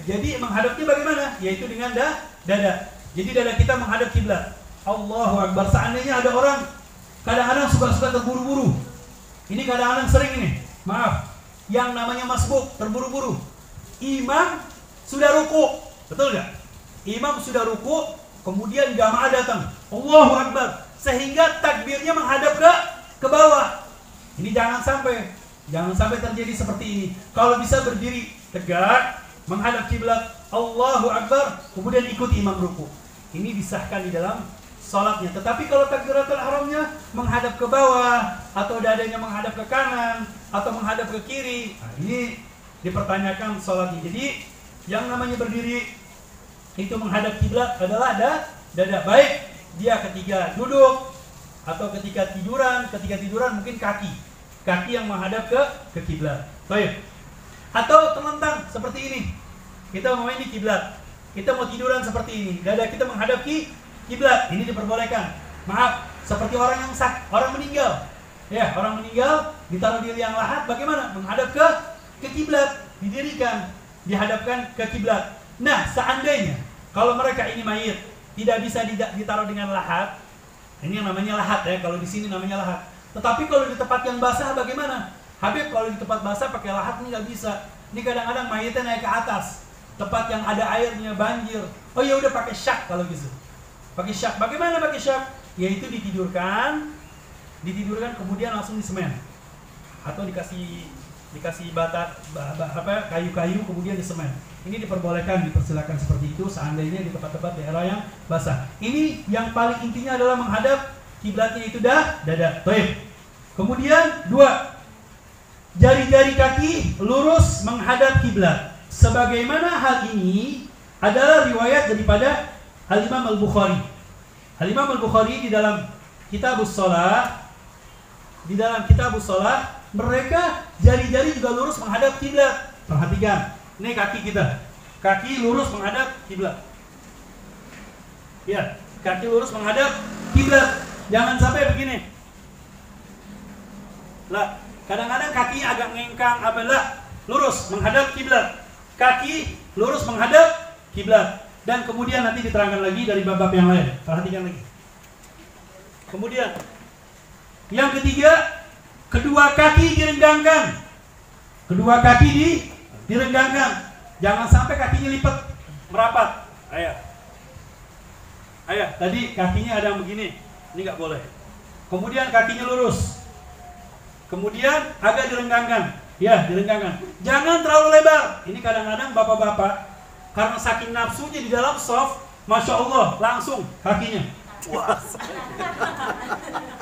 Jadi menghadapnya bagaimana? Yaitu dengan dada. Jadi dada kita menghadap kiblat. Allahu Akbar. Seandainya ada orang kadang-kadang suka terburu-buru. Ini kadang-kadang sering ini. Maaf. Yang namanya masbuk, terburu-buru. Imam sudah ruku. Betul nggak? Imam sudah ruku, kemudian jamaah datang. Allahu Akbar. Sehingga takbirnya menghadap ke bawah. Ini jangan sampai terjadi seperti ini. Kalau bisa berdiri tegak, menghadap kiblat, Allahu Akbar, kemudian ikuti imam ruku. Ini disahkan di dalam salatnya. Tetapi kalau takbiratul ihramnya menghadap ke bawah, atau dadanya menghadap ke kanan, atau menghadap ke kiri, nah ini dipertanyakan salatnya. Jadi yang namanya berdiri itu menghadap kiblat adalah dada. Baik dia ketika duduk atau ketika tiduran mungkin kaki yang menghadap ke kiblat. Baik. Atau terlentang seperti ini. Kita mau ini kiblat. Kita mau tiduran seperti ini. Dada kita menghadap kiblat. Ini diperbolehkan. Maaf, seperti orang meninggal. Ya, orang meninggal ditaruh di liang lahat bagaimana? Menghadap ke kiblat, didirikan, dihadapkan ke kiblat. Nah, seandainya kalau mereka ini mayit tidak bisa ditaruh dengan lahat, ini yang namanya lahat ya, kalau di sini namanya lahat. Tetapi kalau di tempat yang basah bagaimana? Habib, kalau di tempat basah pakai lahat ini nggak bisa. Ini kadang-kadang mayitnya naik ke atas, tempat yang ada airnya banjir. Oh ya udah pakai syak kalau gitu. Pakai syak. Bagaimana pakai syak? Yaitu ditidurkan kemudian langsung disemen. Atau dikasih kayu-kayu kemudian disemen. Ini diperbolehkan, dipersilakan seperti itu seandainya di tempat-tempat daerah yang basah. Ini yang paling intinya adalah menghadap kiblatnya itu dada. Baik. Kemudian 2, jari-jari kaki lurus menghadap kiblat. Sebagaimana hal ini adalah riwayat daripada Al-Imam Al-Bukhari. Al-Imam Al-Bukhari di dalam Kitabus Shalah, mereka jari-jari juga lurus menghadap kiblat. Perhatikan, ini kaki kita. Kaki lurus menghadap kiblat. Ya, kaki lurus menghadap kiblat. Jangan sampai begini. Lah, kadang-kadang kaki agak ngengkang, lurus menghadap kiblat. Kaki lurus menghadap kiblat. Dan kemudian nanti diterangkan lagi dari bab-bab yang lain. Perhatikan lagi. Kemudian yang ketiga, kedua kaki direnggangkan. Kedua kaki direnggangkan. Jangan sampai kakinya lipat, merapat. Ayah, tadi kakinya ada yang begini. Ini nggak boleh. Kemudian kakinya lurus. Kemudian agak direnggangkan. Ya, direnggangkan. Jangan terlalu lebar. Ini kadang-kadang bapak-bapak karena saking nafsunya di dalam soft, Masya Allah, langsung kakinya. Wah.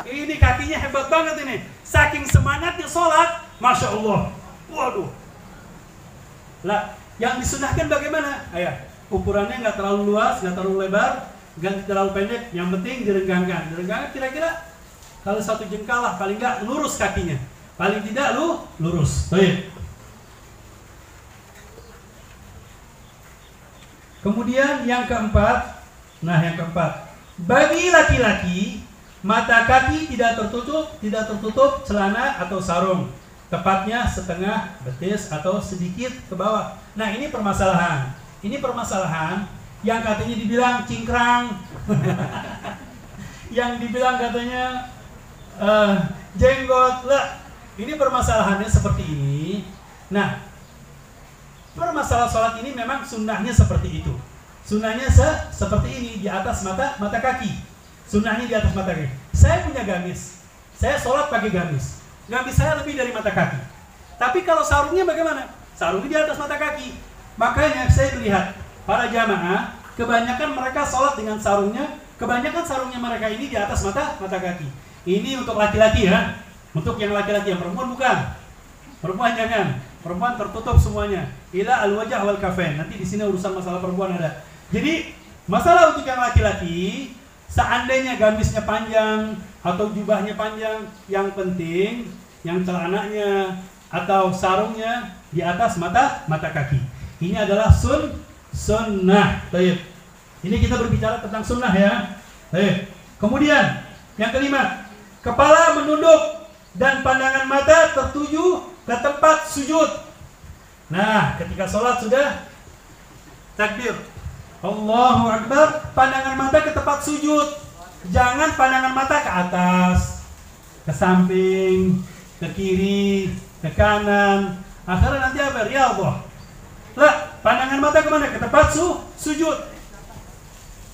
Ini kakinya hebat banget ini. Saking semangatnya sholat, Masya Allah. Waduh. Lah, yang disunahkan bagaimana? Ukurannya nggak terlalu luas, nggak terlalu lebar, nggak terlalu pendek. Yang penting direnggangkan. Direnggangkan kira-kira kalau 1 jengkal lah, paling nggak lurus kakinya. Paling tidak lurus. Baik. Kemudian yang keempat, bagi laki-laki mata kaki tidak tertutup celana atau sarung, tepatnya setengah betis atau sedikit ke bawah. Nah, ini permasalahan yang katanya dibilang cingkrang, yang dibilang katanya jenggot lah. Ini permasalahannya seperti ini. Nah, permasalahan sholat ini memang sunnahnya seperti itu. Sunnahnya seperti ini, di atas mata kaki. Sunnahnya di atas mata kaki. Saya punya gamis. Saya sholat pakai gamis. Gamis saya lebih dari mata kaki. Tapi kalau sarungnya bagaimana? Sarungnya di atas mata kaki. Makanya saya melihat para jamaah, kebanyakan mereka sholat dengan sarungnya. Kebanyakan sarungnya mereka ini di atas mata kaki. Ini untuk laki-laki ya. Untuk yang laki-laki, yang perempuan bukan. Perempuan jangan. Perempuan tertutup semuanya. Ila al-wajah wal kafain. Nanti di sini urusan masalah perempuan ada. Jadi masalah untuk yang laki-laki, seandainya gamisnya panjang atau jubahnya panjang, yang penting yang celananya atau sarungnya di atas mata kaki. Ini adalah sunnah. Baik. Ini kita berbicara tentang sunnah ya. Baik. Kemudian yang kelima, kepala menunduk dan pandangan mata tertuju ke tempat sujud. Nah, ketika sholat sudah takbir. Allahu Akbar, pandangan mata ke tempat sujud. Jangan pandangan mata ke atas, ke samping, ke kiri, ke kanan. Akhirnya nanti apa? Riyadhah. Lah, pandangan mata kemana? Ke tempat sujud.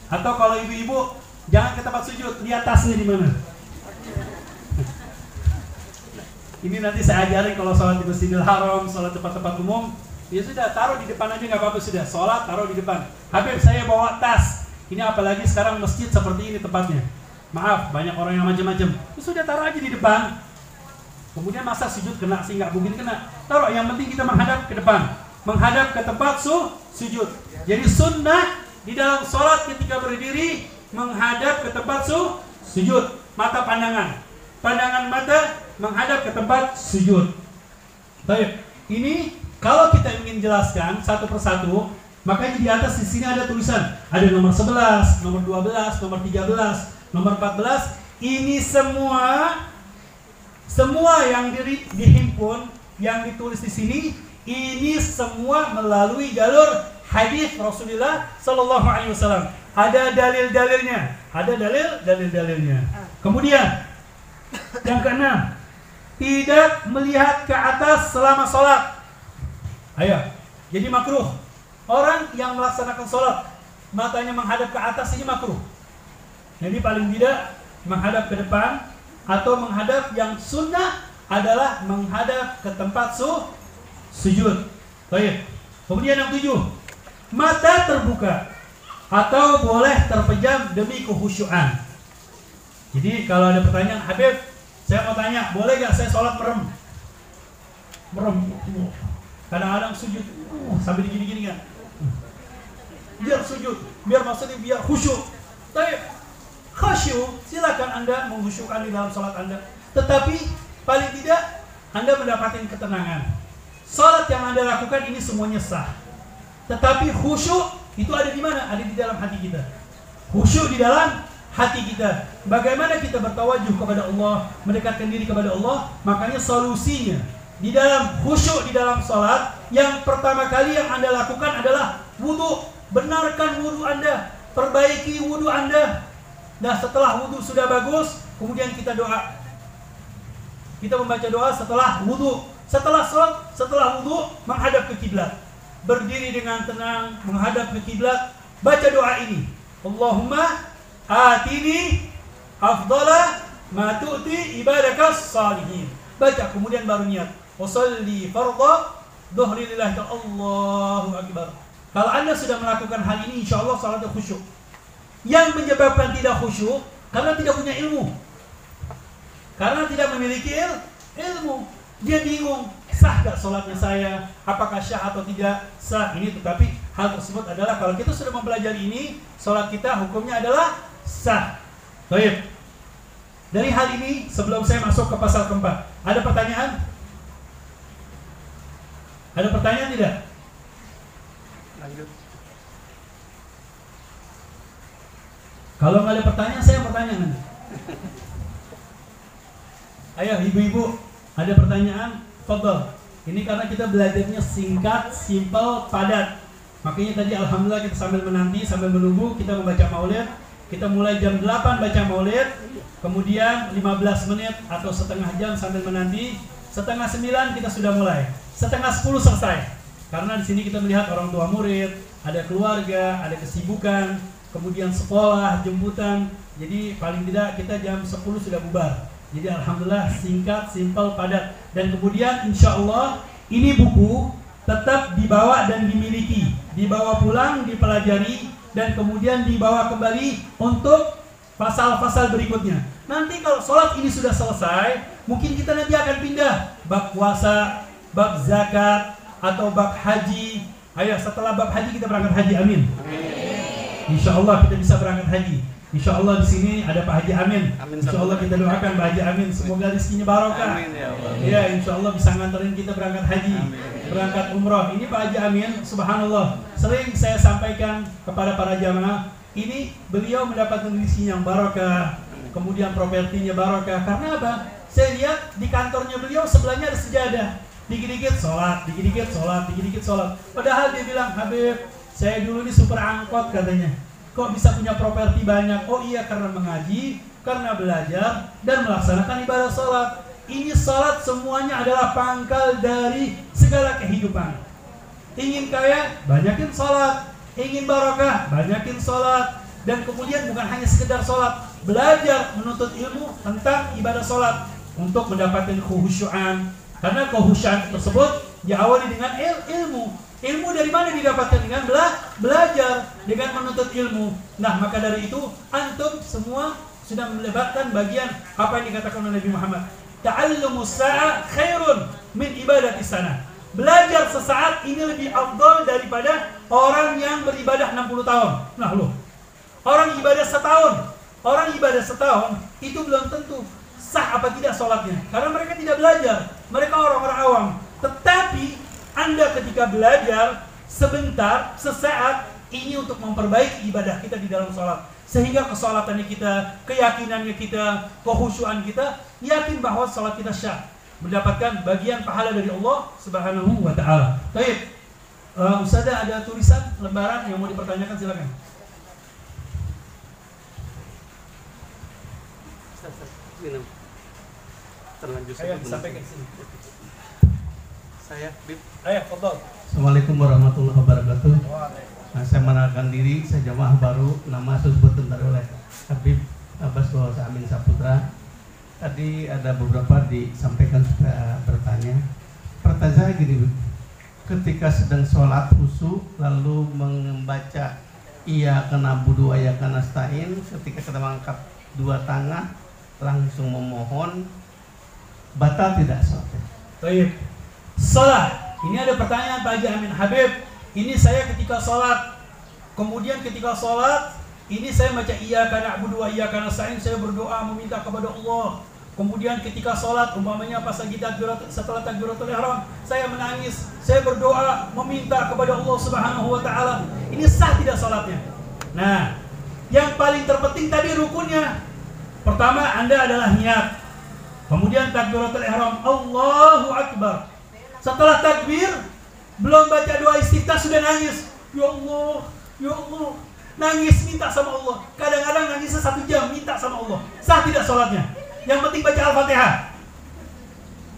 Atau kalau ibu-ibu, jangan ke tempat sujud, lihat tasnya di mana. Ini nanti saya ajarin kalau sholat di Masjidil Haram, sholat tempat-tempat umum. Ya sudah, taruh di depan aja, nggak apa-apa sudah. Sholat, taruh di depan. Habib, saya bawa tas. Ini apalagi sekarang masjid seperti ini tempatnya. Maaf, banyak orang yang macam-macam. Ya sudah, taruh aja di depan. Kemudian masa sujud kena sih, nggak mungkin kena. Taruh, yang penting kita menghadap ke depan. Menghadap ke tempat sujud. Jadi sunnah di dalam sholat ketika berdiri, menghadap ke tempat sujud. Mata pandangan. Pandangan mata menghadap ke tempat sujud. Baik, ini kalau kita ingin jelaskan satu persatu, makanya di atas di sini ada tulisan, ada nomor 11, nomor 12, nomor 13, nomor 14. Ini semua yang dihimpun, yang ditulis di sini, ini semua melalui jalur hadis Rasulullah Sallallahu Alaihi Wasallam. Ada dalil-dalilnya, ada dalil-dalilnya. Kemudian yang keenam, tidak melihat ke atas selama sholat. Ayo, jadi makruh. Orang yang melaksanakan sholat matanya menghadap ke atas ini makruh. Jadi paling tidak menghadap ke depan, atau menghadap yang sunnah adalah menghadap ke tempat sujud. Baik. Kemudian yang 7, mata terbuka atau boleh terpejam demi kehusyuan. Jadi kalau ada pertanyaan, Habib, saya mau tanya, boleh gak saya sholat merem? Kadang-kadang sujud sampai digini-gini kan. Biar sujud, biar maksudnya biar khusyuk. Tapi khusyuk, silakan Anda mengkhusyukkan di dalam sholat Anda. Tetapi paling tidak Anda mendapatkan ketenangan. Sholat yang Anda lakukan ini semuanya sah. Tetapi khusyuk itu ada di mana? Ada di dalam hati kita. Khusyuk di dalam hati kita. Bagaimana kita bertawajuh kepada Allah, mendekatkan diri kepada Allah. Makanya solusinya di dalam khusyuk di dalam sholat, yang pertama kali yang Anda lakukan adalah wudu. Benarkan wudu Anda, perbaiki wudu Anda. Nah, setelah wudu sudah bagus, kemudian kita doa. Kita membaca doa setelah wudu. Setelah sholat, setelah wudu, menghadap ke kiblat. Berdiri dengan tenang, menghadap ke kiblat. Baca doa ini. Allahumma atini afdala ma tu'ti ibadakas salihin. Baca, kemudian baru niat. Wasalli fardha dhuhri lillahi Allahu akbar. Kalau Anda sudah melakukan hal ini, insya Allah salatnya khusyuk. Yang menyebabkan tidak khusyuk karena tidak punya ilmu. Karena tidak memiliki ilmu. Dia bingung, sah gak sholatnya saya? Apakah syah atau tidak sah? Ini tetapi hal tersebut adalah kalau kita sudah mempelajari ini, sholat kita hukumnya adalah sah. Baik. Dari hal ini sebelum saya masuk ke pasal keempat, ada pertanyaan? Ada pertanyaan tidak? Lanjut. Kalau nggak ada pertanyaan, saya bertanya nanti. Ayo ibu-ibu, ada pertanyaan? Fadhal. Ini karena kita belajarnya singkat, simpel, padat. Makanya tadi alhamdulillah kita sambil menanti, sambil menunggu, kita membaca maulid. Kita mulai jam 8 baca maulid, kemudian 15 menit atau setengah jam sambil menanti. Setengah 9 kita sudah mulai. Setengah 10 selesai. Karena di sini kita melihat orang tua murid, ada keluarga, ada kesibukan, kemudian sekolah, jemputan. Jadi paling tidak kita jam 10 sudah bubar. Jadi alhamdulillah singkat, simpel, padat. Dan kemudian insya Allah ini buku tetap dibawa dan dimiliki, dibawa pulang, dipelajari, dan kemudian dibawa kembali untuk pasal-pasal berikutnya. Nanti kalau sholat ini sudah selesai, mungkin kita nanti akan pindah bab puasa, bab zakat, atau bab haji. Ayo setelah bab haji kita berangkat haji, amin. Insya Allah kita bisa berangkat haji. Insya Allah di sini ada Pak Haji Amin. Insya Allah kita doakan Pak Haji Amin semoga rezekinya barokah. Ya Insya Allah bisa nganterin kita berangkat haji, berangkat umroh. Ini Pak Haji Amin, subhanallah. Sering saya sampaikan kepada para jamaah, ini beliau mendapatkan rezekinya yang barokah, kemudian propertinya barokah. Karena apa? Saya lihat di kantornya beliau sebelahnya ada sejadah. Dikit-dikit sholat, dikit-dikit sholat, dikit-dikit sholat. Padahal dia bilang, Habib, saya dulu ini super angkot katanya. Kok bisa punya properti banyak? Oh iya, karena mengaji, karena belajar, dan melaksanakan ibadah sholat. Ini sholat semuanya adalah pangkal dari segala kehidupan. Ingin kaya, banyakin sholat. Ingin barokah, banyakin sholat. Dan kemudian bukan hanya sekedar sholat, belajar menuntut ilmu tentang ibadah sholat untuk mendapatkan khusyuan. Karena khusyuan tersebut diawali dengan ilmu. Ilmu dari mana didapatkan? Dengan belajar, dengan menuntut ilmu. Nah, maka dari itu antum semua sudah melebatkan bagian apa yang dikatakan oleh Nabi Muhammad. Ta'allumus sa'a khairun min ibadatis sana. Belajar sesaat ini lebih afdal daripada orang yang beribadah 60 tahun. Nah, loh. Orang ibadah setahun itu belum tentu sah apa tidak sholatnya, karena mereka tidak belajar, mereka orang-orang awam. Tetapi Anda ketika belajar sebentar, sesaat, ini untuk memperbaiki ibadah kita di dalam sholat, sehingga kesolatannya kita, keyakinannya kita, kehusyuan kita, yakin bahwa sholat kita syah, mendapatkan bagian pahala dari Allah Subhanahu wa ta'ala. Baik, Ustazah ada tulisan lembaran yang mau dipertanyakan, silakan. Minum. Terlanjur Saya sampaikan sini. Saya Bib. Ayo, foto. Assalamualaikum warahmatullahi wabarakatuh. Nah, saya mengenalkan diri, saya jamaah baru, nama disebut oleh Habib Abbas Amin Saputra. Tadi ada beberapa disampaikan supaya bertanya. Pertanyaan saya gini, ketika sedang sholat khusyuk lalu membaca Iyyaka na'budu wa iyyaka nasta'in, ketika kita mengangkat dua tangan langsung memohon, batal tidak sholatnya? Baik. Sholat. Ini ada pertanyaan Pak Haji Amin Habib. Ini saya ketika sholat. Kemudian ketika sholat, ini saya baca Iyyaka na'budu wa iyyaka nasta'in, saya berdoa meminta kepada Allah. Kemudian ketika sholat, umpamanya pas lagi setelah takbiratul ihram, saya menangis, saya berdoa meminta kepada Allah Subhanahu wa ta'ala. Ini sah tidak sholatnya? Nah, yang paling terpenting tadi rukunnya. Pertama, Anda adalah niat. Kemudian takbiratul ihram, Allahu Akbar. Setelah takbir, belum baca doa istiftah sudah nangis. Ya Allah, ya Allah. Nangis minta sama Allah. Kadang-kadang nangisnya 1 jam minta sama Allah. Sah tidak sholatnya? Yang penting baca Al-Fatihah.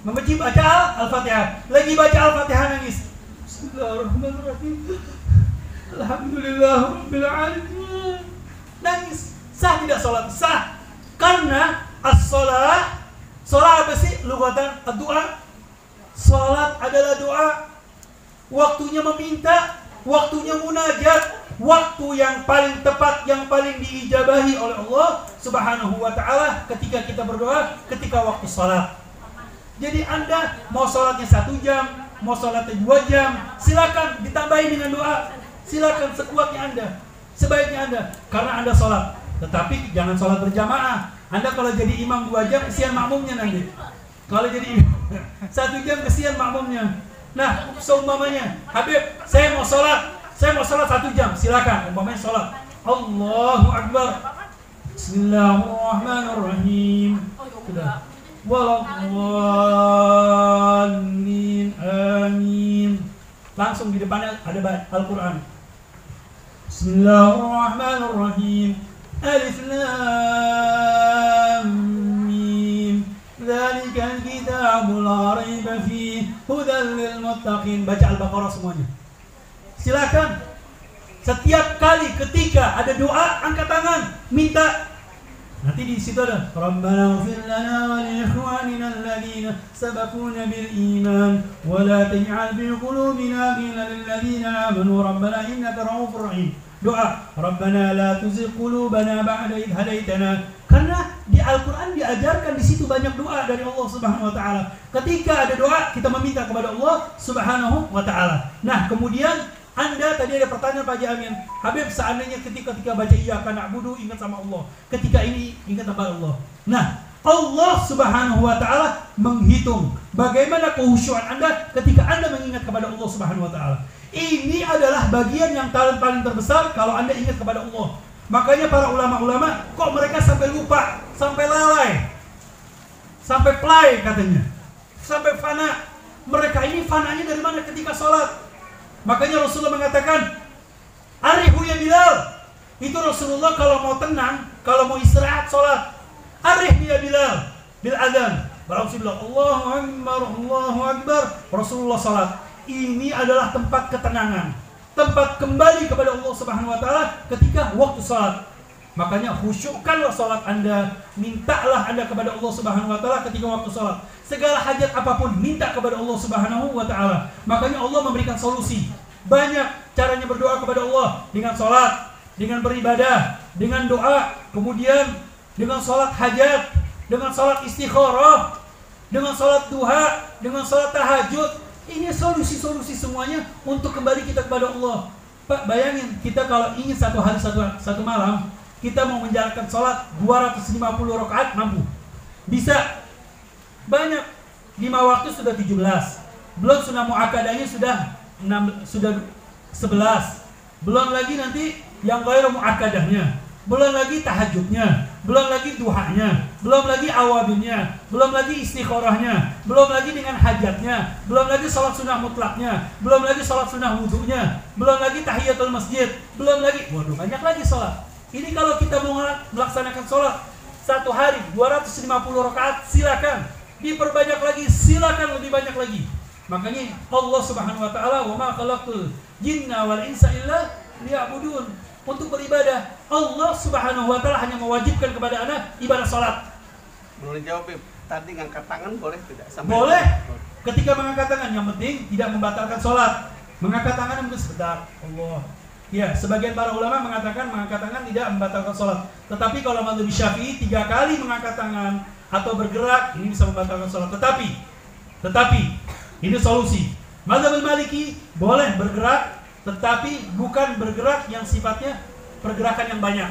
Baca Al-Fatihah. Lagi baca Al-Fatihah nangis. Bismillahirrahmanirrahim. Alhamdulillahirabbil alamin. Nangis. Sah tidak sholat? Sah. Karena as-sholat, sholat apa sih? Lugatan doa. Sholat adalah doa. Waktunya meminta, waktunya munajat, waktu yang paling tepat, yang paling diijabahi oleh Allah Subhanahu wa ta'ala ketika kita berdoa, ketika waktu sholat. Jadi Anda mau sholatnya 1 jam, mau sholatnya 2 jam, silakan ditambahin dengan doa. Silakan sekuatnya Anda, sebaiknya Anda, karena Anda sholat. Tetapi jangan sholat berjamaah. Anda kalau jadi imam 2 jam, kesian makmumnya nanti. Kalau jadi 1 jam, kesian makmumnya. Nah, seumpamanya, Habib, saya mau sholat 1 jam, silakan. Umpamanya sholat, Allahu Akbar, Bismillahirrahmanirrahim. Sudah. Waladdallin, amin. Langsung di depannya ada Al-Quran. Bismillahirrahmanirrahim. Alif Lam Mim. Dzalikal kitabul la raiba fihi hudan lil muttaqin. Baca Al-Baqarah semuanya. Silakan. Setiap kali ketika ada doa, angkat tangan, minta. Nanti di situ ada Rabbana ighfir lana wa li ikhwanina alladhina sabaquna bil iman wa la taj'al fi qulubina ghillan lil ladzina amanu rabbana innaka ra'ufur rahim. Doa Rabbana la tuzigh qulubana ba'da idh hadaitana. Karena di Al-Qur'an diajarkan di situ banyak doa dari Allah Subhanahu wa taala. Ketika ada doa, kita meminta kepada Allah Subhanahu wa taala. Nah, kemudian Anda tadi ada pertanyaan Pak Haji Amin, Habib, seandainya ketika baca Iyyaka na'budu ingat sama Allah, ketika ini ingat sama Allah. Nah, Allah Subhanahu wa taala menghitung bagaimana kehusyuan Anda ketika Anda mengingat kepada Allah Subhanahu wa taala. Ini adalah bagian yang paling terbesar kalau Anda ingat kepada Allah. Makanya para ulama-ulama kok mereka sampai lupa, sampai lalai, sampai play katanya, sampai fana. Mereka ini fananya dari mana? Ketika sholat. Makanya Rasulullah mengatakan, Itu Rasulullah kalau mau tenang, kalau mau istirahat sholat, arih dia Bilal bil adzan. Baru bilang Allahu Akbar, Allahu Akbar. Rasulullah sholat. Ini adalah tempat ketenangan, tempat kembali kepada Allah Subhanahu wa taala ketika waktu sholat. Makanya khusyukkanlah sholat Anda, mintalah Anda kepada Allah Subhanahu wa taala ketika waktu sholat. Segala hajat apapun minta kepada Allah Subhanahu wa taala. Makanya Allah memberikan solusi. Banyak caranya berdoa kepada Allah, dengan sholat, dengan beribadah, dengan doa, kemudian dengan sholat hajat, dengan sholat istikharah, dengan sholat duha, dengan sholat tahajud. Ini solusi-solusi semuanya untuk kembali kita kepada Allah. Pak, bayangin kita kalau ingin satu hari satu malam kita mau menjalankan sholat 250 rakaat mampu? Bisa. Banyak. 5 waktu sudah 17. Belum sunnah muakkadahnya sudah 11. Belum lagi nanti yang ghairu muakkadahnya. Belum lagi tahajudnya, belum lagi duhanya, belum lagi awabinnya, belum lagi istikharahnya, belum lagi dengan hajatnya, belum lagi sholat sunnah mutlaknya, belum lagi sholat sunnah wudhunya, belum lagi tahiyatul masjid, belum lagi, waduh banyak lagi sholat. Ini kalau kita mau melaksanakan sholat satu hari 250 rakaat, silakan diperbanyak lagi, silakan lebih banyak lagi. Makanya Allah Subhanahu wa taala, wa ma khalaqtul jinna wal insa illa liya'budun. Untuk beribadah, Allah Subhanahu wa taala hanya mewajibkan kepada anak ibadah salat. Boleh jawab, tadi ngangkat tangan boleh tidak? Boleh. Ketika mengangkat tangan, yang penting tidak membatalkan salat. Mengangkat tangan mungkin sebentar. Allah. Ya, sebagian para ulama mengatakan mengangkat tangan tidak membatalkan salat. Tetapi kalau mazhab Syafi'i 3 kali mengangkat tangan atau bergerak ini bisa membatalkan salat. Tetapi ini solusi. Mazhab Maliki boleh bergerak, tetapi bukan bergerak yang sifatnya pergerakan yang banyak.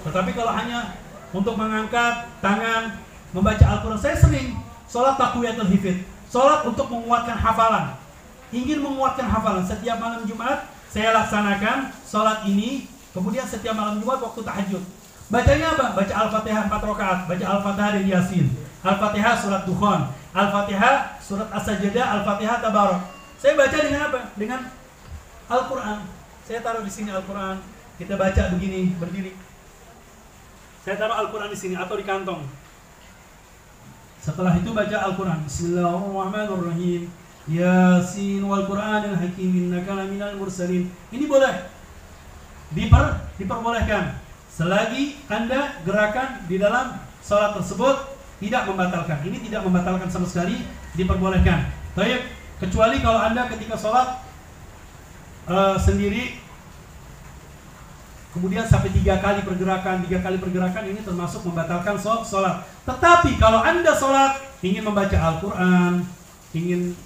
Tetapi kalau hanya untuk mengangkat tangan, membaca Al-Quran, saya sering sholat taqwiyatul hifdz, sholat untuk menguatkan hafalan. Ingin menguatkan hafalan, setiap malam Jumat saya laksanakan sholat ini. Kemudian setiap malam Jumat waktu tahajud, bacanya apa? Baca Al-Fatihah 4 rakaat, baca Al-Fatihah dari Yasin, Al-Fatihah surat Dukhan, Al-Fatihah surat As-Sajdah, Al-Fatihah Tabarak. Saya baca dengan apa? Dengan Al-Quran. Saya taruh di sini Al-Quran. Kita baca begini, berdiri. Saya taruh Al-Quran di sini atau di kantong. Setelah itu baca Al-Quran. Bismillahirrahmanirrahim. Yasin wal Qur'anil hakim innaka laminal mursalin. Ini boleh. Diperbolehkan. Selagi Anda gerakan di dalam salat tersebut tidak membatalkan. Ini tidak membatalkan sama sekali, diperbolehkan. Baik, kecuali kalau Anda ketika salat sendiri kemudian sampai 3 kali pergerakan ini termasuk membatalkan sholat. Tetapi kalau Anda sholat ingin membaca Al-Quran, ingin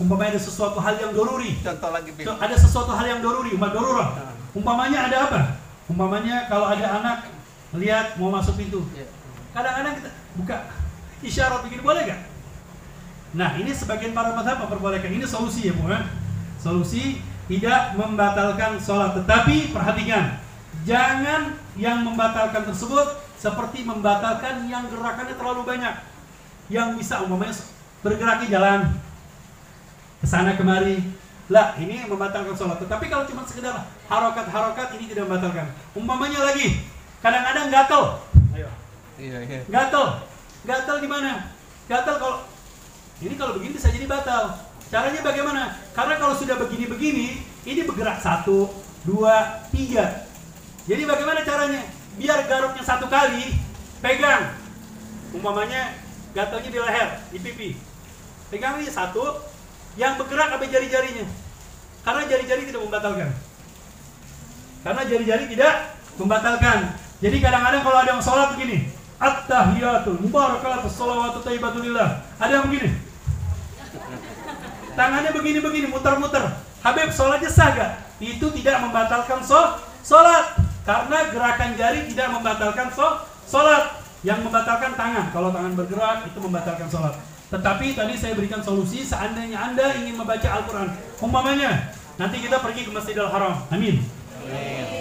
umpamanya ada sesuatu hal yang doruri. Contoh lagi, ada sesuatu hal yang doruri, darurah. Umpamanya ada apa? Umpamanya kalau ada anak lihat mau masuk pintu, kadang-kadang kita buka isyarat begini, boleh gak? Nah, ini sebagian para mazhab memperbolehkan. Ini solusi ya, Bu. Solusi tidak membatalkan sholat. Tetapi perhatikan, jangan yang membatalkan tersebut seperti membatalkan yang gerakannya terlalu banyak. Yang bisa umpamanya bergerak di jalan ke sana kemari. Lah, ini membatalkan sholat. Tetapi kalau cuma sekedar harokat-harokat, ini tidak membatalkan. Umpamanya lagi, kadang-kadang gatel. Ayo. Iya. Gatel gimana? Gatel kalau begini bisa jadi batal. Caranya bagaimana? Karena kalau sudah begini-begini, ini bergerak 1, 2, 3. Jadi bagaimana caranya? Biar garuknya 1 kali, pegang. Umpamanya gatelnya di leher, di pipi. Pegang ini 1, yang bergerak sampai jari-jarinya. Karena jari-jari tidak membatalkan. Jadi kadang-kadang kalau ada yang sholat begini, at-tahiyatul mubarakatus sholawatu thayyibatulillah. Ada yang begini. Tangannya begini-begini, muter-muter. Habib, sholatnya sah gak? Itu tidak membatalkan sholat. Karena gerakan jari tidak membatalkan sholat. Yang membatalkan tangan. Kalau tangan bergerak, itu membatalkan sholat. Tetapi tadi saya berikan solusi, seandainya Anda ingin membaca Al-Quran. Umpamanya, nanti kita pergi ke Masjidil Haram. Amin.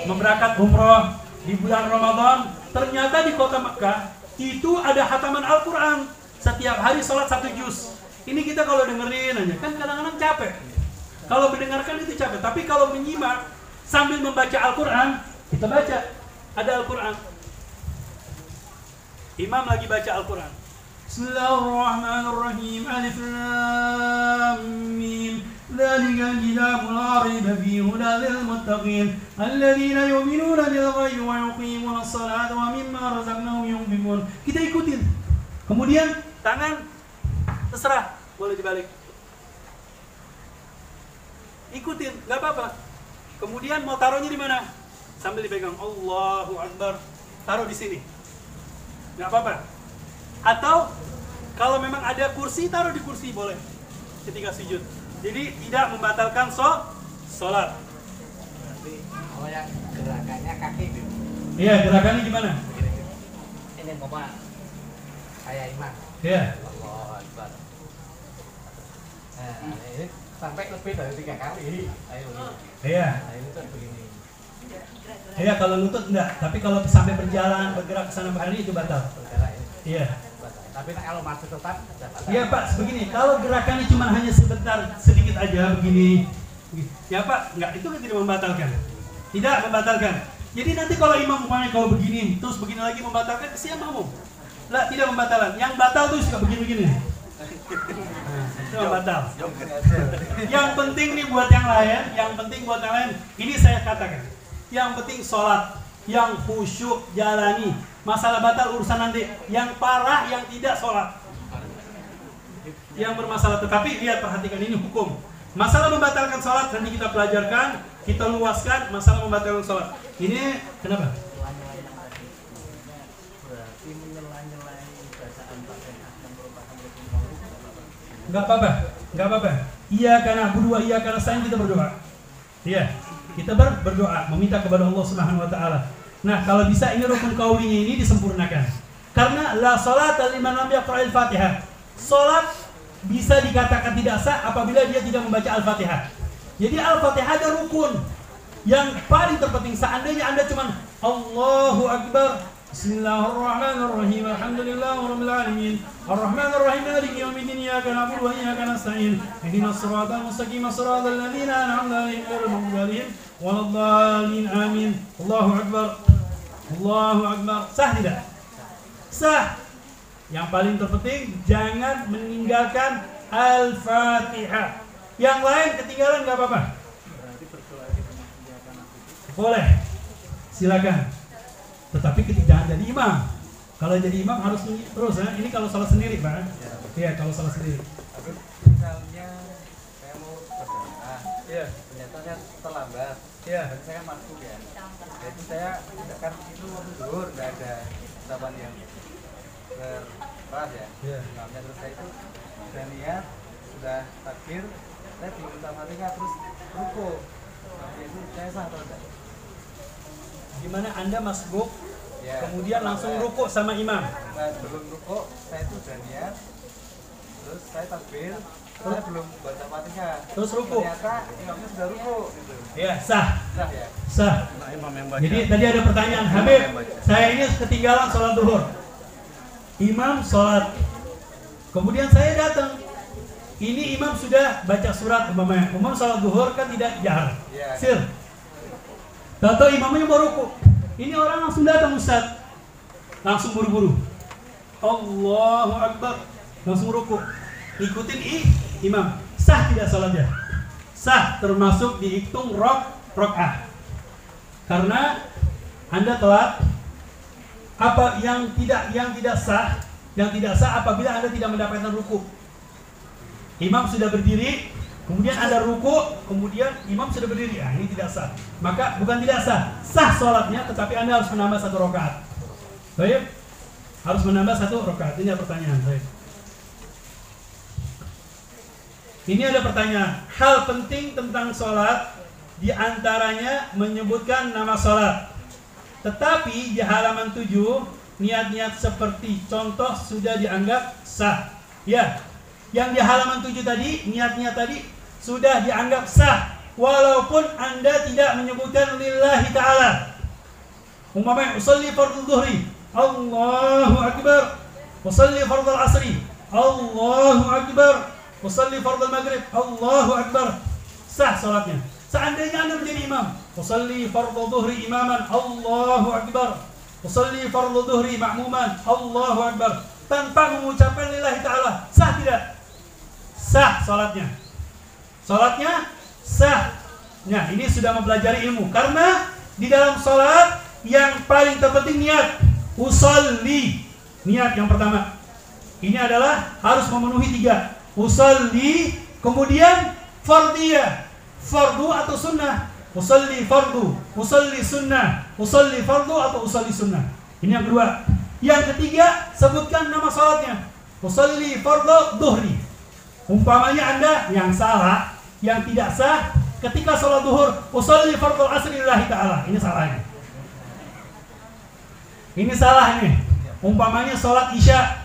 Memberangkat umroh di bulan Ramadan. Ternyata di kota Mekah, itu ada khataman Al-Quran. Setiap hari sholat 1 juz. Ini kita kalau dengerin aja, kan kadang-kadang capek. Kalau mendengarkan itu capek, tapi kalau menyimak sambil membaca Al-Quran, kita baca. Ada Al-Quran. Imam lagi baca Al-Quran. Bismillahirrahmanirrahim. Alif Lam Mim. Dzalikal kitabul la raiba fihi hudan lil muttaqin alladzina yu'minuna bil ghaibi wa yuqimuna as-salata wa mimma razaqnahum yunfiqun. Kita ikutin. Kemudian tangan terserah, boleh dibalik. Ikutin, nggak apa-apa. Kemudian mau taruhnya di mana? Sambil dipegang. Allahu Akbar. Taruh di sini. Nggak apa-apa. Atau kalau memang ada kursi, taruh di kursi boleh. Ketika sujud. Jadi tidak membatalkan sholat. Berarti kalau yang gerakannya kaki gitu. Iya, gerakannya gimana? Ini bapak kayak imam. Iya. Allahu Akbar. Nah, ini sampai lebih dari 3 kali. Ayo. Iya. Nah, ini tuh begini. Iya, kalau lutut enggak, tapi kalau sampai berjalan, bergerak ke sana kemari itu batal. Bergerak ya. Iya. Tapi kalau masih tetap Iya Pak, begini, kalau gerakannya cuma hanya sebentar, sedikit aja begini. Ya Pak, enggak, itu kan tidak membatalkan. Tidak membatalkan. Jadi nanti kalau imam umpamanya kalau begini, terus begini lagi membatalkan, kesian makmum. Lah, tidak membatalkan. Yang batal tuh suka begini-begini. Itu batal. Yang penting nih buat yang lain, ini saya katakan. Yang penting sholat, yang khusyuk jalani. Masalah batal urusan nanti. Yang parah, yang tidak sholat. Yang bermasalah, tetapi lihat, perhatikan ini hukum. Masalah membatalkan sholat nanti kita pelajarkan, kita luaskan. Masalah membatalkan sholat. Ini kenapa? berarti menyela-nyelai bacaan Fatihah yang merupakan rukun Enggak apa-apa, enggak apa-apa. Iya karena berdua, iya karena sayang kita berdoa. Iya, kita berdoa, meminta kepada Allah Subhanahu wa taala. Nah, kalau bisa ini rukun kaulinya ini disempurnakan. Karena la sholata liman lam yaqra'il Fatihah. Salat bisa dikatakan tidak sah apabila dia tidak membaca Al-Fatihah. Jadi Al-Fatihah ada rukun. Yang paling terpenting seandainya Anda cuma Allahu Akbar, Bismillahirrahmanirrahim, Alhamdulillahirabbil alamin, Arrahmanirrahim, maliki yaumiddin, iyyaka na'budu wa iyyaka nasta'in, ihdinas siratal mustaqim, siratal ladzina an'amta 'alaihim ghairil maghdubi 'alaihim waladdallin, amin. Allahu Akbar. Allahu Akbar. Sah tidak? Sah. Yang paling terpenting jangan meninggalkan Al-Fatihah. Yang lain ketinggalan enggak apa-apa. Boleh. Silakan. Tetapi jangan jadi imam. Kalau jadi imam harus terus ya. Ini kalau salah sendiri, Pak. Iya, kalau salah sendiri. Tapi misalnya saya mau berdoa, ternyata saya terlambat. Dan saya kan masuk ya. Jadi saya kan itu waktu zuhur nggak ada ucapan yang keras ya. Imamnya terus saya itu sudah niat, sudah takbir, saya belum Fatihah terus ruku. Itu saya sah atau tidak? Gimana Anda masbuk, kemudian langsung ruku sama imam? Nah, sebelum ruku, saya itu sudah niat, terus saya takbir, saya belum baca Fatihah. Terus ruku. Ternyata imamnya sudah ruku gitu. Iya, sah. Sah ya? Sah. Nah, imam yang baca. Jadi tadi ada pertanyaan, Habib, saya ini ketinggalan sholat duhur. Imam sholat. Kemudian saya datang. Ini imam sudah baca surat umpamanya. Umum sholat duhur kan tidak jahar. Sir. Tahu imamnya mau ruku. Ini orang langsung datang Ustaz. Langsung buru-buru. Allahu Akbar. Langsung ruku. Ikutin imam. Sah tidak salatnya? Sah, termasuk dihitung rakaat. Karena Anda telat. Apa yang tidak sah apabila Anda tidak mendapatkan ruku. Imam sudah berdiri, kemudian Anda ruku, kemudian imam sudah berdiri. Ini tidak sah. Maka bukan tidak sah, sah sholatnya, tetapi Anda harus menambah 1 rakaat. Baik? Harus menambah 1 rakaat. Ini ada pertanyaan. Baik. Ini ada pertanyaan. Hal penting tentang sholat, diantaranya menyebutkan nama sholat. Tetapi di halaman 7, niat-niat seperti contoh sudah dianggap sah. Ya, yang di halaman 7 tadi, niat-niat tadi sudah dianggap sah. Walaupun Anda tidak menyebutkan lillahi ta'ala. Umpamanya, usalli fardhu dhuhri, Allahu Akbar. Usalli fardhu asri, Allahu Akbar. Usalli fardhu maghrib, Allahu Akbar. Sah salatnya. Seandainya Anda menjadi imam, usalli fardhu dhuhri imaman, Allahu Akbar. Usalli fardhu dhuhri ma'muman, Allahu Akbar. Tanpa mengucapkan lillahi ta'ala, sah tidak? Sah salatnya. Salatnya sah. Nah, ini sudah mempelajari ilmu. Karena di dalam salat yang paling terpenting niat. Usalli, niat yang pertama. Ini adalah harus memenuhi 3. Usalli, kemudian fardiyah, fardu atau sunnah. Usalli fardu, usalli sunnah, usalli fardu atau usalli sunnah. Ini yang kedua. Yang ketiga, sebutkan nama salatnya. Usalli fardu dhuhri. Umpamanya Anda yang salah, yang tidak sah ketika salat zuhur, usalli fardhu asri lillahi ta'ala. Ini salahnya. Ini salah ini. Umpamanya salat isya,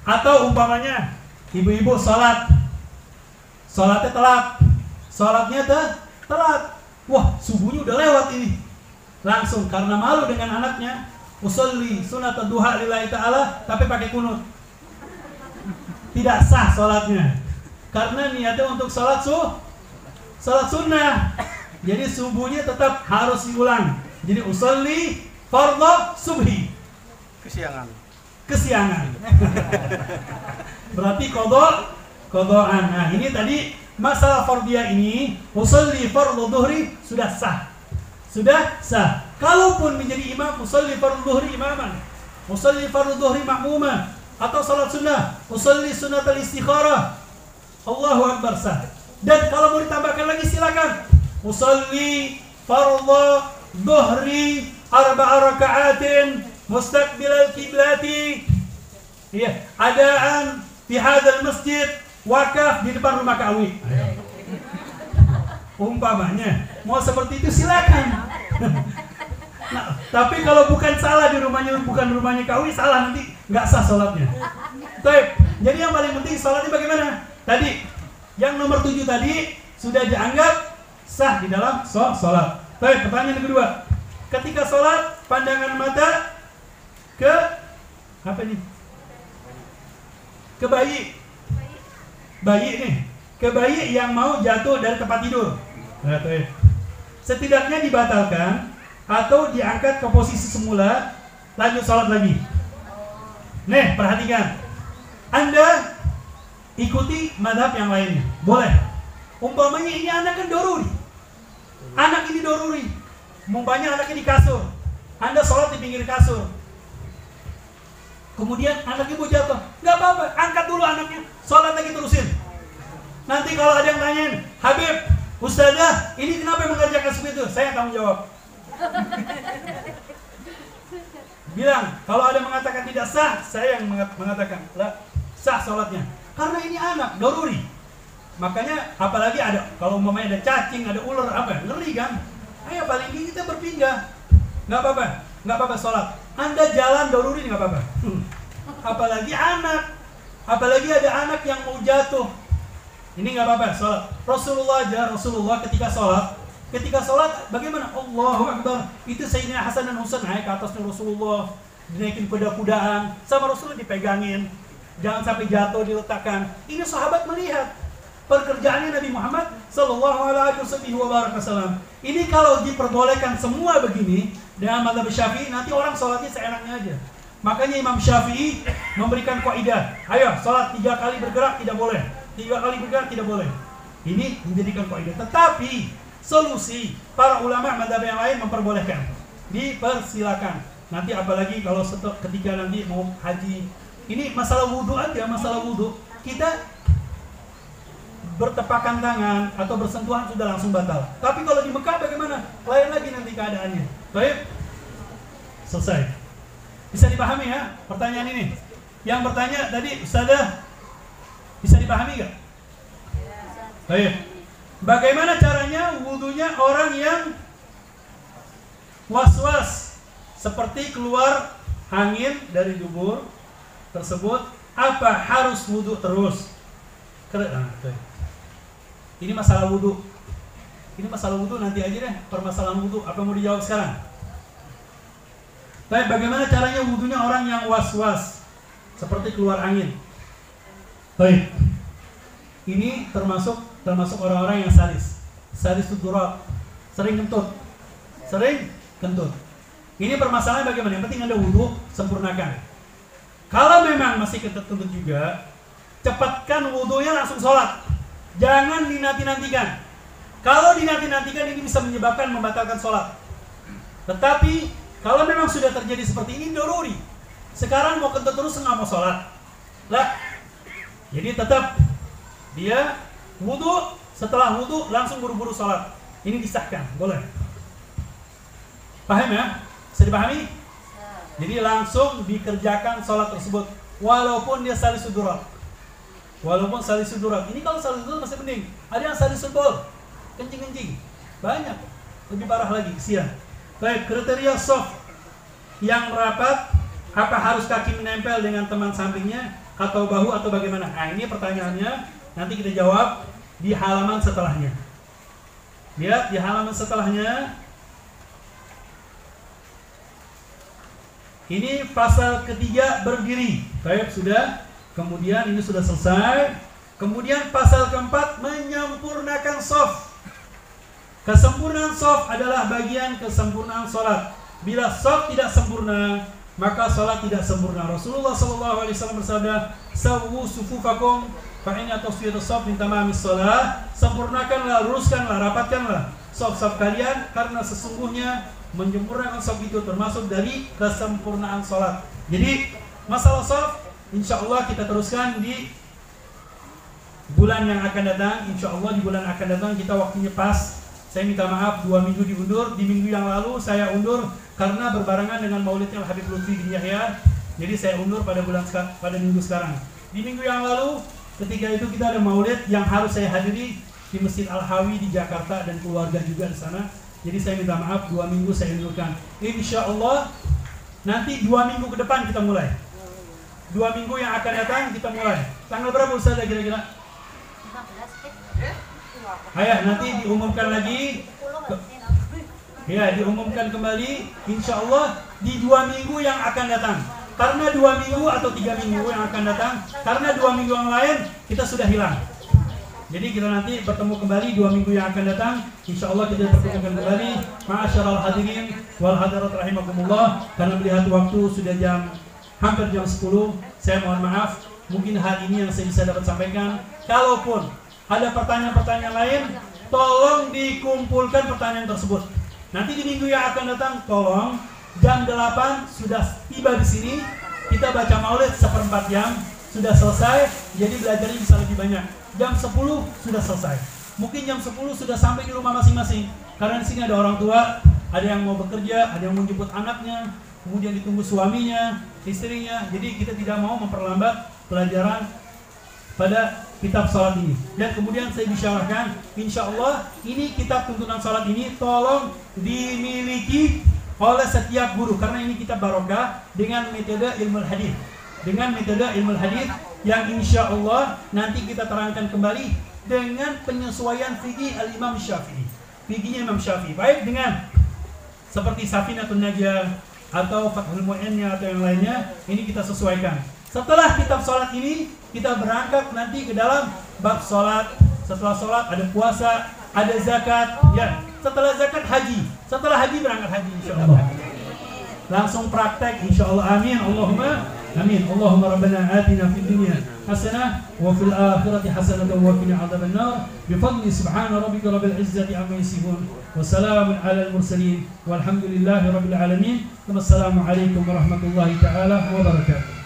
atau umpamanya ibu-ibu salatnya telat. Salatnya telat. Wah, subuhnya udah lewat ini. Langsung karena malu dengan anaknya, usolli sunat duha lillahi ta'ala, tapi pakai kunut. Tidak sah salatnya. Karena niatnya untuk salat sunnah. Jadi subuhnya tetap harus diulang. Jadi usolli fardhu subhi. Kesiangan. Berarti qadhaan. Nah, ini tadi masalah fardiyah ini, usolli fardhu dhuhri sudah sah. Kalaupun menjadi imam, usolli fardhu dhuhri imaman, usolli fardhu dhuhri ma'muman, atau salat sunnah, usolli sunnatul istikharah, Allahu Akbar, sah. Dan kalau mau ditambahkan lagi silakan. Usolli fardhu dhuhri 4 raka'atin mustaqbilal qiblati. Iya, adaan fi hadzal masjid, wakaf di depan rumah Kak Awi. Umpamanya mau seperti itu silakan. Nah, tapi kalau bukan salah di rumahnya, bukan rumahnya Kak Awi, salah, nanti nggak sah sholatnya. Baik. Jadi yang paling penting sholatnya bagaimana? Tadi yang nomor 7 tadi sudah dianggap sah di dalam sholat. Baik. Pertanyaan yang kedua, ketika sholat pandangan mata ke apa ini? Ke bayi nih, ke bayi yang mau jatuh dari tempat tidur. Setidaknya dibatalkan atau diangkat ke posisi semula, lanjut sholat lagi. Nih, perhatikan. Anda ikuti madhab yang lainnya, boleh. Umpamanya ini anak kan doruri. Anak ini doruri. Umpamanya anaknya di kasur. Anda sholat di pinggir kasur. Kemudian anak ibu jatuh. Nggak apa-apa, angkat dulu anaknya, sholat lagi terusin. Nanti kalau ada yang tanyain, Habib, Ustazah, ini kenapa mengerjakan seperti itu? Saya tanggung jawab. Bilang, kalau ada mengatakan tidak sah, saya yang mengatakan sah sholatnya. Karena ini anak, doruri. Makanya apalagi ada, kalau umpamanya ada cacing, ada ular, apa? Ngeri kan? Ayo paling tinggi kita berpindah. Nggak apa-apa sholat. Anda jalan doruri nggak apa-apa. Apalagi anak, apalagi ada anak yang mau jatuh. Ini nggak apa-apa sholat. Rasulullah ketika sholat bagaimana? Allahu Akbar. Itu Sayyidina Hasan dan Husain naik ke atasnya Rasulullah, dinaikin kuda-kudaan, sama Rasulullah dipegangin, jangan sampai jatuh, diletakkan. Ini sahabat melihat pekerjaannya Nabi Muhammad Sallallahu Alaihi Wasallam. Ini kalau diperbolehkan semua begini dengan mazhab Syafi'i, nanti orang sholatnya seenaknya aja. Makanya Imam Syafi'i memberikan kaidah, ayo sholat 3 kali bergerak tidak boleh, 3 kali bergerak tidak boleh. Ini menjadikan kaidah. Tetapi solusi para ulama mazhab yang lain memperbolehkan, dipersilakan. Nanti apalagi kalau ketika nanti mau haji, ini masalah wudhu aja, masalah wudhu kita bertepakan tangan atau bersentuhan sudah langsung batal. Tapi kalau di Mekah bagaimana? Lain lagi nanti keadaannya. Baik, selesai. Bisa dipahami ya pertanyaan ini? Yang bertanya tadi, Ustazah, bisa dipahami nggak? Baik. Bagaimana caranya wudhunya orang yang was-was, seperti keluar angin dari dubur tersebut? Apa harus wudhu terus? Ini masalah wudhu. Ini masalah wudhu nanti aja deh. Permasalahan wudhu. Apa mau dijawab sekarang? Baik, bagaimana caranya wudhunya orang yang was-was, seperti keluar angin? Baik. Ini termasuk orang-orang yang sadis. Sadis itu durab. sering kentut. Sering kentut. Ini permasalahan bagaimana? Yang penting Anda wudhu, sempurnakan. Kalau memang masih kentut-kentut juga, cepatkan wudhunya langsung sholat. Jangan dinanti-nantikan. Kalau dinanti-nantikan ini bisa menyebabkan membatalkan sholat. Tetapi kalau memang sudah terjadi seperti ini, doruri. Sekarang mau kentut terus nggak mau sholat. Lah, jadi tetap dia wudhu, setelah wudhu langsung buru-buru sholat. Ini disahkan, boleh. Paham ya? Bisa dipahami? Jadi langsung dikerjakan sholat tersebut, walaupun dia salisul durat. Walaupun salisul durat. Ini kalau salisul durat masih mending. Ada yang salisul bol, kencing-kencing, banyak, lebih parah lagi, kesian. Baik, kriteria soft yang rapat, apa harus kaki menempel dengan teman sampingnya atau bahu atau bagaimana? Nah, ini pertanyaannya, nanti kita jawab di halaman setelahnya. Lihat di halaman setelahnya. Ini pasal ketiga berdiri. Baik, sudah. Kemudian ini sudah selesai. Kemudian pasal keempat menyempurnakan soft. Kesempurnaan soft adalah bagian kesempurnaan sholat. Bila soft tidak sempurna, maka sholat tidak sempurna. Rasulullah SAW bersabda, "Sawwu sufufakum fa inna tasfiyatus soft min tamamis sholat." Sempurnakanlah, luruskanlah, rapatkanlah soft-soft kalian, karena sesungguhnya menyempurnakan soft itu termasuk dari kesempurnaan sholat. Jadi masalah soft, insya Allah kita teruskan di bulan yang akan datang. Insya Allah di bulan akan datang kita waktunya pas. Saya minta maaf 2 minggu diundur. Di minggu yang lalu saya undur karena berbarengan dengan maulidnya Habib Lutfi bin Yahya. Jadi saya undur pada minggu sekarang. Di minggu yang lalu ketika itu kita ada maulid yang harus saya hadiri di Masjid Al-Hawi di Jakarta dan keluarga juga di sana. Jadi saya minta maaf 2 minggu saya undurkan. Insya Allah nanti 2 minggu ke depan kita mulai. 2 minggu yang akan datang kita mulai. Tanggal berapa Ustaz kira-kira? 15. Ayah, nanti diumumkan lagi. Ya, diumumkan kembali insya Allah di 2 minggu yang akan datang. Karena 2 minggu atau 3 minggu yang akan datang, karena 2 minggu yang lain kita sudah hilang. Jadi kita nanti bertemu kembali 2 minggu yang akan datang. Insya Allah kita pertemukan kembali. Ma'asyiral hadirin wal hadirat rahimakumullah. Karena melihat waktu sudah hampir jam 10, saya mohon maaf. Mungkin hal ini yang saya bisa dapat sampaikan. Kalaupun ada pertanyaan-pertanyaan lain, tolong dikumpulkan pertanyaan tersebut. Nanti di minggu yang akan datang, tolong jam 8 sudah tiba di sini. Kita baca maulid 1/4 jam, sudah selesai. Jadi belajarnya bisa lebih banyak. Jam 10 sudah selesai. Mungkin jam 10 sudah sampai di rumah masing-masing. Karena di sini ada orang tua, ada yang mau bekerja, ada yang mau jemput anaknya, kemudian ditunggu suaminya, istrinya. Jadi kita tidak mau memperlambat pelajaran pada kitab sholat ini. Dan kemudian saya bisyarahkan, insya Allah ini kitab tuntunan sholat ini tolong dimiliki oleh setiap guru, karena ini kitab barokah dengan metode ilmu hadis. Dengan metode ilmu hadis yang insya Allah nanti kita terangkan kembali dengan penyesuaian fikih al-Imam Syafi'i. Fikihnya Imam Syafi'i. Baik dengan seperti Safinatun Najah atau Fathul Mu'innya atau yang lainnya, ini kita sesuaikan. Setelah kitab sholat ini, kita berangkat nanti ke dalam bab sholat. Setelah sholat ada puasa, ada zakat. Ya, setelah zakat haji. Setelah haji berangkat haji insya Allah. Langsung praktek insya Allah. Amin. Allahumma amin. Allahumma rabbana atina fid dunya hasanah wa fil akhirati hasanah wa qina adzaban nar. Bi fadli subhana rabbika rabbil izzati amma yasifun. Wa salamun alal mursalin. Walhamdulillahi rabbil alamin. Wassalamu alaikum warahmatullahi taala wabarakatuh.